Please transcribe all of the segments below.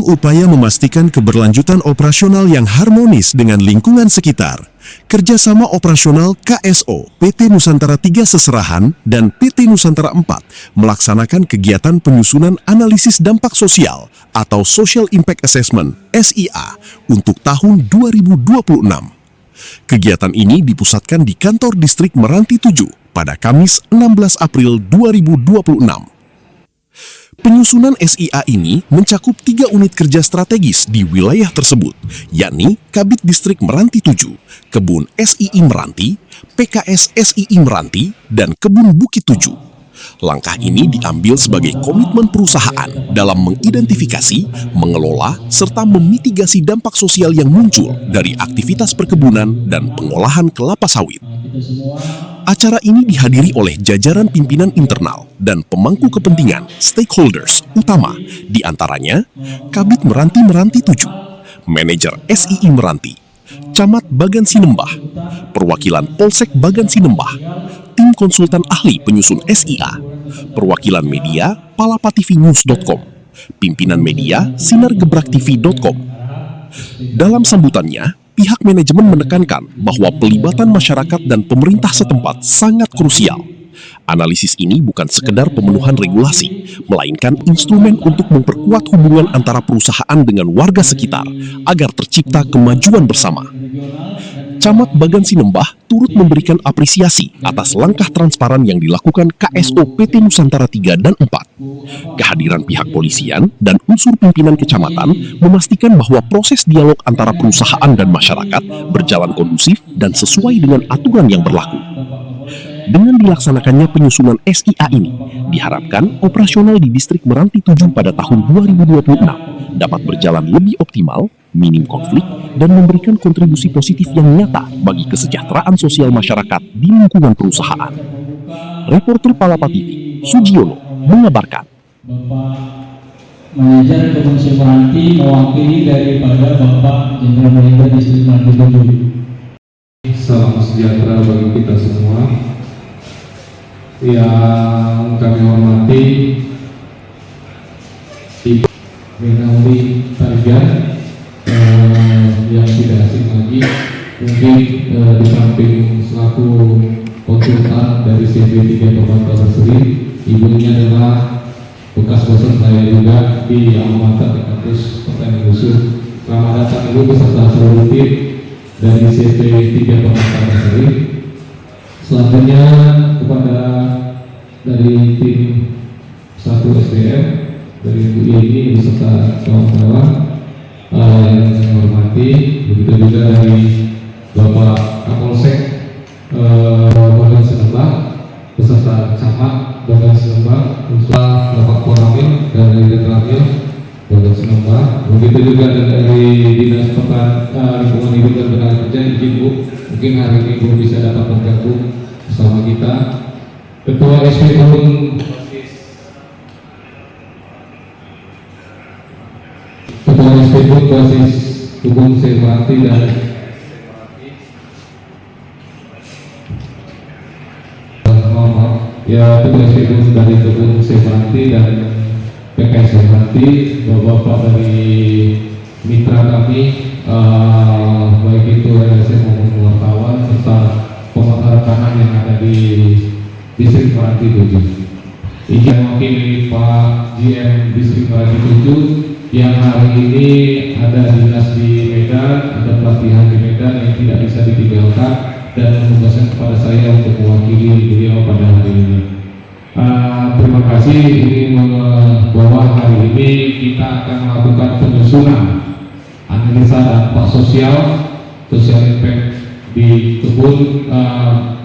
Dalam upaya memastikan keberlanjutan operasional yang harmonis dengan lingkungan sekitar, kerjasama operasional KSO, PT Nusantara 3 Seserahan, dan PT Nusantara 4 melaksanakan kegiatan penyusunan analisis dampak sosial atau Social Impact Assessment SIA untuk tahun 2026. Kegiatan ini dipusatkan di kantor distrik Meranti 7 pada Kamis 16 April 2026. Penyusunan SIA ini mencakup 3 unit kerja strategis di wilayah tersebut, yakni Kabid Distrik Meranti 7, Kebun SII Meranti, PKS SII Meranti, dan Kebun Bukit 7. Langkah ini diambil sebagai komitmen perusahaan dalam mengidentifikasi, mengelola, serta memitigasi dampak sosial yang muncul dari aktivitas perkebunan dan pengolahan kelapa sawit. Acara ini dihadiri oleh jajaran pimpinan internal dan pemangku kepentingan stakeholders utama, diantaranya Kabid Meranti 7, Manajer SII Meranti, Camat Bagan Sinembah, perwakilan Polsek Bagan Sinembah, tim konsultan ahli penyusun SIA, perwakilan media palapativinews.com, pimpinan media sinargebrak.tv.com. Dalam sambutannya, pihak manajemen menekankan bahwa pelibatan masyarakat dan pemerintah setempat sangat krusial. Analisis ini bukan sekedar pemenuhan regulasi, melainkan instrumen untuk memperkuat hubungan antara perusahaan dengan warga sekitar agar tercipta kemajuan bersama. Camat Bagan Sinembah turut memberikan apresiasi atas langkah transparan yang dilakukan KSO PT Nusantara 3 dan 4. Kehadiran pihak polisian dan unsur pimpinan kecamatan memastikan bahwa proses dialog antara perusahaan dan masyarakat berjalan kondusif dan sesuai dengan aturan yang berlaku. Dengan dilaksanakannya penyusunan SIA ini, diharapkan operasional di Distrik Meranti 7 pada tahun 2026 dapat berjalan lebih optimal, minim konflik, dan memberikan kontribusi positif yang nyata bagi kesejahteraan sosial masyarakat di lingkungan perusahaan. Reporter Palapa TV, Sujiono, mengabarkan. Bapak Manajer Kebun Meranti mewakili daripada Bapak Jenderal Manager Distrik Meranti 7. Salam sejahtera bagi kita semua. Yang kami hormati Ibu Renaudi Tarigan, yang tidak asing lagi mungkin di samping selaku konsultan dari CV3 Pemantau Berseri, ibunya adalah bekas dosen saya juga di Almata di kampus Pertanian Usul. Selamat datang Ibu beserta seluruh tim dari CV3 Pemantau Berseri. Selanjutnya kepada dari tim 1 SDM dari Bu ini beserta kawan-kawan yang saya hormati, begitu juga dari Bapak Kapolsek Bagan Sinembah beserta Camat Bagan Sinembah, Bapak Koramil dan dari Ramil Bagan Sinembah, begitu juga dari Dinas Lingkungan Hidup dan Tenaga Kerja di Bu. Mungkin hari ini belum bisa dapat bergabung bersama kita. Ketua SPKUN basis Kebun Meranti dan ya Ketua SPKUN dari Kebun Meranti dan PKS Meranti, bapak-bapak dari mitra kami, baik itu LSM maupun wartawan serta pemerhatian yang ada di Distrik Meranti 7. Izin mewakili Pak GM Distrik Meranti 7 yang hari ini ada dinas di Medan, ada pelatihan di Medan yang tidak bisa ditinggalkan dan menugaskan kepada saya untuk mewakili beliau pada hari ini. Terima kasih. Ini bahwa hari ini kita akan melakukan penyusunan analisa dampak social impact di kebun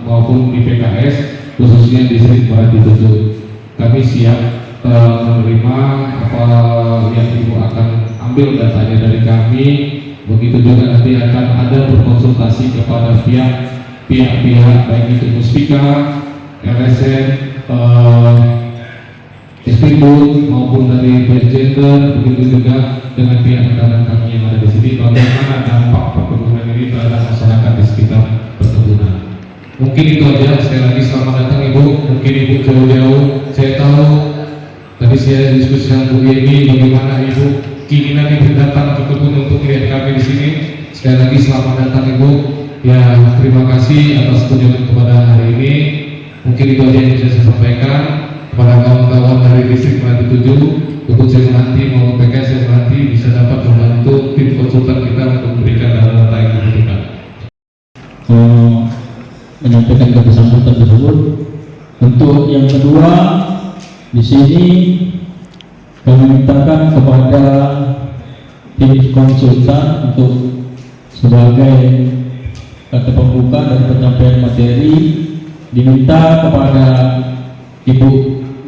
maupun di PKS, khususnya di Distrik Meranti 7. Kami siap menerima apa yang Ibu akan ambil datanya dari kami. Begitu juga nanti akan ada berkonsultasi kepada pihak-pihak baik itu Muspika, LSM, SPKUN maupun dari Gender, begitu juga dengan pihak rekan kami yang ada di sini, bagaimana dampak perkebunan ini terhadap masyarakat di sekitar perkebunan. Mungkin itu aja. Sekali lagi selamat datang Ibu. Mungkin Ibu jauh-jauh, saya tahu tadi saya diskusi dengan Bu Yeni bagaimana Ibu keinginan Ibu datang ke kebun untuk melihat kami di sini. Sekali lagi selamat datang Ibu. Ya, terima kasih atas kunjungan kepada hari ini. Mungkin itu aja yang bisa saya sampaikan kepada kawan-kawan dari distrik Meranti 7, Kebun Semeranti maupun PKS Semeranti bisa dapat membantu tim konsultan kita untuk memberikan data-data yang dibutuhkan. Menyampaikan kebersambutan tersebut. Untuk yang kedua, di sini kami mintakan kepada tim konsultan untuk sebagai kata pembuka dan penyampaian materi, diminta kepada Ibu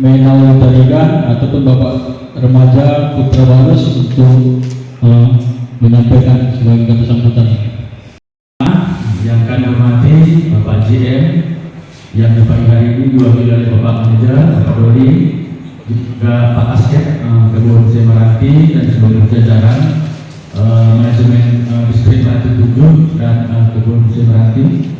Menal Tarigan ataupun Bapak Remaja Putra Barus untuk menyampaikan sebagai kata sambutan. Yang kami hormati Bapak GM yang di pagi hari ini diwakili oleh Bapak Manajer, Bapak Dodi, juga Pak Asket, Kebun Semeranti dan seluruh jajaran manajemen distrik Meranti 7 dan Kebun Semeranti.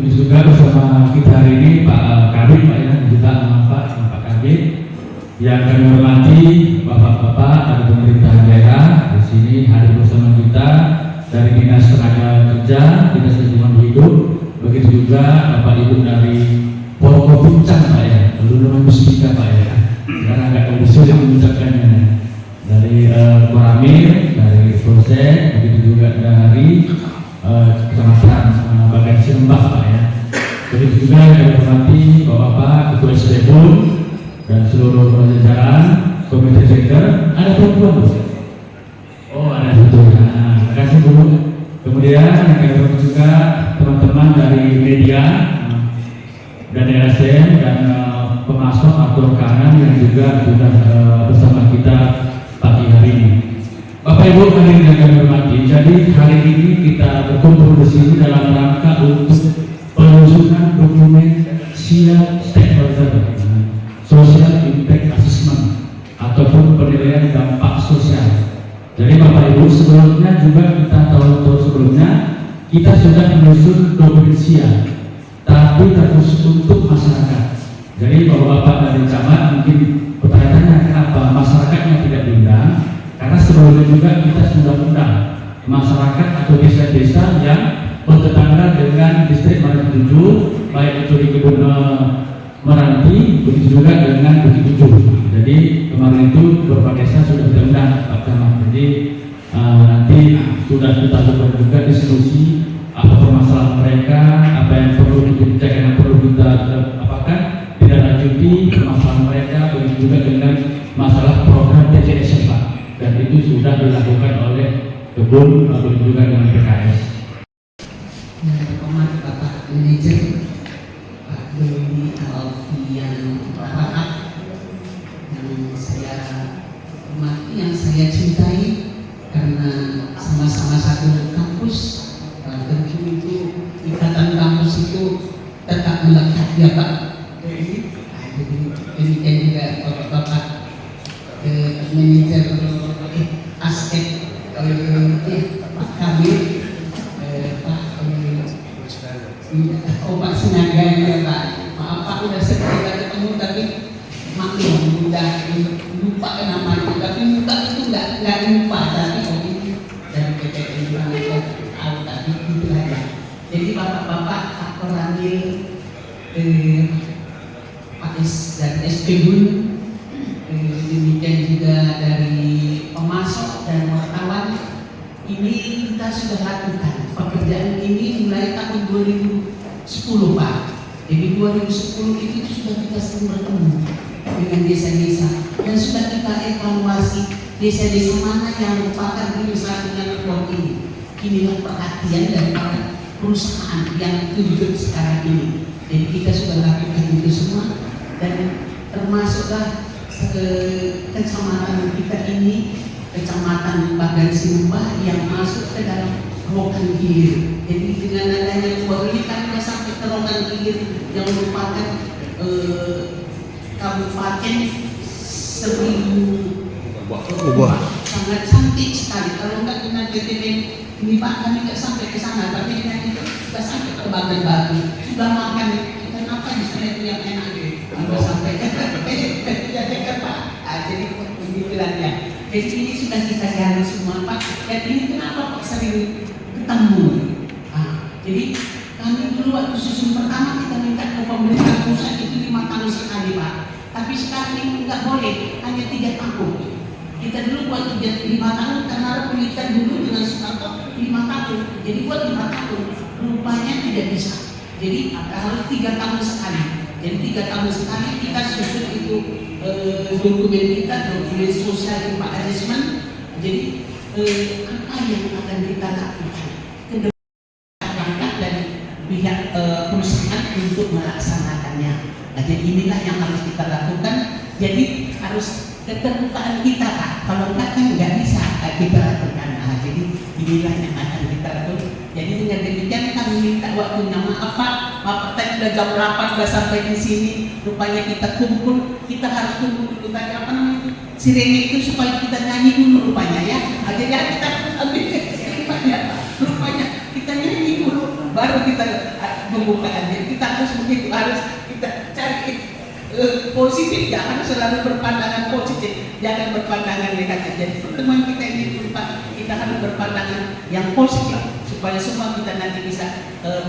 Juga bersama kita hari ini Pak Kabit, Pak ya, juga Pak Kabit. Yang kami hormati Bapak-bapak dari pemerintahan daerah di sini hadir bersama kita dari Dinas Tenaga Kerja, Dinas Lingkungan Hidup, begitu juga Bapak Ibu dari Forkopincang Pak ya, dulu namanya Puspika Pak ya, sekarang agak kondisi yang mengucapkannya dari Koramil, dari Proses, begitu juga dari Kecamatan Bagan Sembah Pak ya, begitu juga yang kami hormati Bapak Ketua SDPUN dan seluruh jajaran Komite Center. Ada perempuan? Oh ada satu. Terima kasih Bu. Kemudian yang kami hormati juga teman-teman dari media dan LSM dan pemasok atau rekanan yang juga sudah bersama kita pagi hari ini. Bapak Ibu hadirin yang kami hormati, jadi hari ini kita berkumpul di sini dalam rangka untuk penyusunan dokumen stakeholder social impact assessment ataupun penilaian dampak sosial. Jadi Bapak Ibu sebelumnya juga kita tahun-tahun sebelumnya kita sudah menyusun dokumen tapi terkhusus untuk masyarakat. Jadi Bapak dari camat mungkin bertanya-tanya kenapa masyarakatnya tidak diundang, karena sebelumnya juga kita sudah undang masyarakat atau desa-desa yang bertetangga dengan distrik Meranti 7, baik itu di Kebun Meranti, begitu juga dengan Bukit 7. Jadi kemarin itu beberapa desa sudah diundang Pak Camat. Jadi nanti sudah kita lakukan juga diskusi apa permasalahan mereka, apa yang perlu dibicarakan, yang perlu kita apakan, tidak lanjuti permasalahan mereka, begitu juga dengan masalah program TCS Pak. Dan itu sudah dilakukan oleh Kebun, begitu juga dengan PKS. Bapak Manajer Pak Dodi Alfian Rahmat yang saya hormati, yang saya cintai karena sama-sama satu kampus. Tentu itu ikatan kampus itu tetap melekat ya Pak. Jadi demikian juga Bapak Manajer Asket Pak Kabir, Pak Senaga ya Pak. Maaf Pak, udah sering kita ketemu tapi maklum udah lupa nama itu, tapi muka itu nggak lupa, tapi ini dari PTN juga tahu tadi itu aja. Jadi bapak-bapak Pak Koramil, Pak S dan SPBUN, demikian juga dari pemasok dan wartawan, ini kita sudah lakukan pekerjaan ini mulai tahun 2010 Pak. Jadi 2010 itu sudah kita sering bertemu dengan desa-desa dan sudah kita evaluasi desa-desa mana yang merupakan misalnya dengan kelompok ini. Inilah perhatian dari para perusahaan yang hidup sekarang ini. Jadi kita sudah lakukan itu semua dan termasuklah kecamatan kita ini, Kecamatan Bagan Sembah yang masuk ke dalam Rokan Hilir. Jadi dengan adanya baru ini kan kita sampai ke Rokan Hilir yang merupakan kabupaten Seribu sangat cantik sekali. Kalau enggak dengan BTN ini Pak, kami nggak sampai ke sana, tapi dengan itu kita sampai ke Bagan Batu. Sudah makan, kenapa di sana itu yang enak gitu? Sudah sampai ke Pak. Jadi Jadi ini sudah kita gali semua Pak. Dan ini kenapa Pak sering ketemu? Jadi kami dulu waktu susun pertama kita minta ke pemerintah pusat itu 5 tahun sekali Pak. Tapi sekarang ini nggak boleh, hanya 3 tahun. Kita dulu buat 5 tahun karena penelitian dulu dengan Soekarno 5 tahun. Jadi buat 5 tahun, rupanya tidak bisa. Jadi harus 3 tahun sekali. Jadi 3 tahun sekali kita susun itu dokumen kita, dokumen sosial impact assessment. Jadi apa yang akan kita lakukan? Dari pihak perusahaan untuk melaksanakannya. Nah, jadi inilah yang harus kita lakukan. Jadi harus keterbukaan kita Pak. Kalau enggak kan nggak bisa kita lakukan. Nah, jadi inilah yang akan kita lakukan. Jadi dengan demikian kami minta waktunya. Maaf Pak, tadi sudah jam 8 sudah sampai di sini. Rupanya kita kumpul, kita harus tunggu dulu tadi apa namanya sirene itu supaya kita nyanyi dulu rupanya ya. Nah, jadi kita ambil rupanya kita nyanyi dulu, baru kita pembukaan. Jadi kita harus begitu, harus kita cari positif ya, harus selalu berpandangan positif, jangan berpandangan negatif. Jadi pertemuan kita ini kita harus berpandangan yang positif supaya semua kita nanti bisa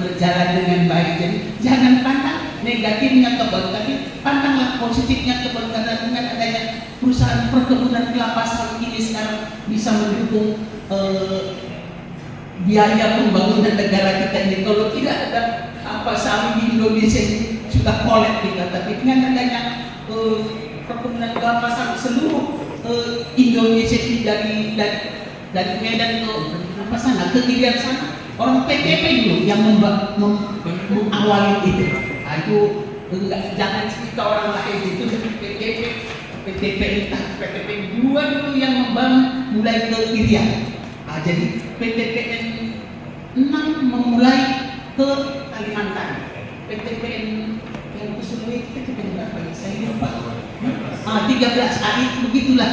berjalan dengan baik. Jadi jangan pandang negatifnya kebun, tapi pandanglah positifnya kebun. Karena dengan adanya perusahaan perkebunan kelapa sawit ini sekarang bisa mendukung biaya pembangunan negara kita ini. Kalau tidak ada sawit di Indonesia ini sudah kolek kita. Tapi dengan adanya perkebunan kelapa sawit seluruh Indonesia ini dari Medan ke sana, ke Irian sana, orang PTP dulu yang mengawali itu. Nah, itu jangan cerita orang lain, itu PTP dua dulu yang membangun mulai ke Irian. Nah, jadi PTPN 6 memulai ke Kalimantan. PTPN yang ke Sulawesi PTPN berapa ya? Saya lupa. 13 hari begitulah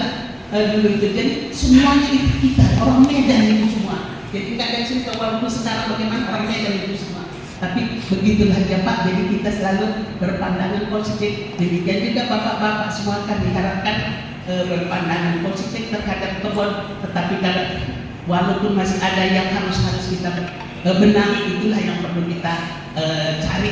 dulu itu. Jadi semuanya itu kita orang Medan itu semua. Jadi kadang cerita walaupun sekarang bagaimana orang Medan itu semua. Tapi begitulah ya Pak. Jadi kita selalu berpandangan positif. Demikian juga bapak-bapak semua kan diharapkan berpandangan positif terhadap kebun. Tetapi kadang walaupun masih ada yang harus kita benahi, itulah yang perlu kita cari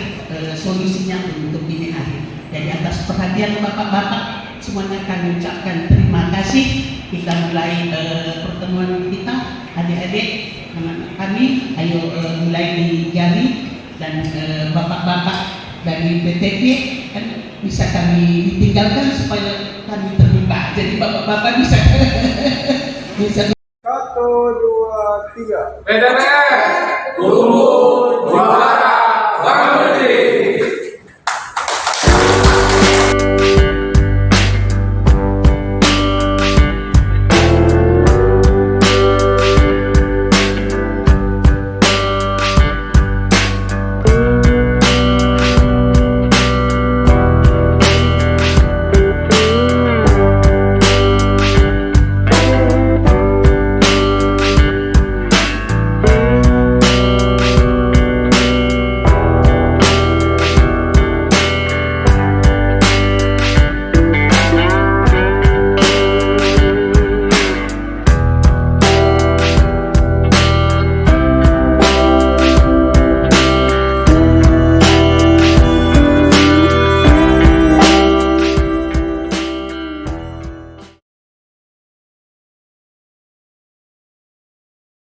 solusinya untuk ini hari. Jadi atas perhatian bapak-bapak semuanya kami ucapkan terima kasih. Kita mulai pertemuan kita, adik-adik anak kami, ayo mulai digali dan bapak-bapak dari PTP kan bisa kami ditinggalkan supaya kami terbuka. Jadi bapak-bapak bisa bisa 1, 2, 3. PTPN